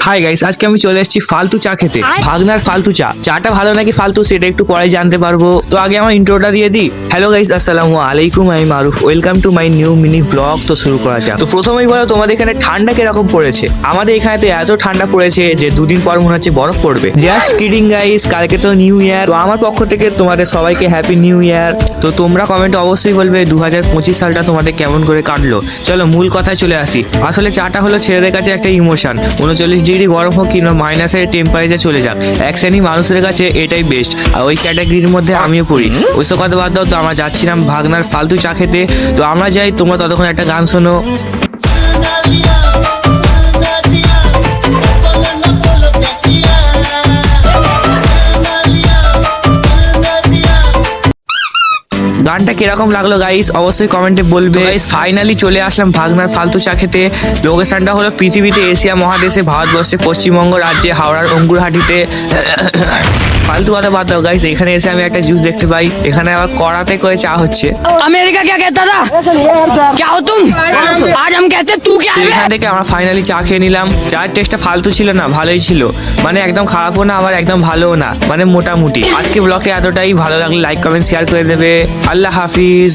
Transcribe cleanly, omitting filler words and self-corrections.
Hi guys, আজকে আমি চলে এসেছি ফালতু চা খেতে। ভাগনার ফালতু চা। চাটা ভালো নাকি ফালতু সেটা একটু পরে জানতে পারবো। তো আগে আমার ইন্ট্রোটা দিয়ে দিই। হ্যালো গাইস, আসসালামু আলাইকুম, আমি Maruf. Welcome to my new mini vlog. তো শুরু করা যাক। তো প্রথমেই বলো, তোমাদের এখানে ঠান্ডা কিরকম পড়েছে? আমাদের এখানে তো এত ঠান্ডা পড়েছে যে দুদিন পর মনে হচ্ছে বরফ পড়বে। জাস্ট কিডিং গাইস, কালকে তো নিউ ইয়ার। তো আমার পক্ষ থেকে তোমাদের সবাইকে হ্যাপি নিউ ইয়ার। তো তোমরা কমেন্টে অবশ্যই বলবে 2025 সালটা তোমাদের কেমন করে কাটলো। চলো মূল কথায় চলে আসি। আসলে চাটা হলো ছেলেদের কাছে একটা ইমোশন। 39 ডিগ্রি গরম হোক কিংবা মাইনাসের টেম্পারেচার চলে যাক, এক শ্রেণী মানুষের কাছে এটাই বেস্ট। আর ওই ক্যাটাগরির মধ্যে আমিও পড়ি। ওইসব কথা বাদ দাও। তো আমরা যাচ্ছিলাম ভাগনার ফালতু চা খেতে। তো আমরা যাই, তোমরা ততক্ষণ একটা গান শোনো। গানটা কিরকম লাগলো গাইস অবশ্যই কমেন্টে বলবে। গাইস ফাইনালি চলে আসলাম ভাগনার ফালতু চা খেতে। লোকেশনটা হলো পৃথিবীতে এশিয়া মহাদেশে ভারতবর্ষে পশ্চিমবঙ্গ রাজ্যে হাওড়ার অঙ্গুরহাটিতে। ফালতু কথা বাদ দাও গাইস, এখানে এসে আমি একটা জুস দেখতে পাই। এখানে আবার কড়াতে করে চা হচ্ছে। अमेरिका क्या कहता था? क्या हो तुम? आज हम कहते तू क्या है? এখান থেকে আমরা ফাইনালি চা খেয়ে নিলাম। চার টেস্টটা ফালতু ছিল না, ভালোই ছিল। মানে একদম খারাপও না, আবার একদম ভালোও না, মানে মোটামুটি। আজকে ব্লগটা এতটাই। ভালো লাগলে লাইক কমেন্ট শেয়ার করে দেবে। আল্লাহ হাফিজ।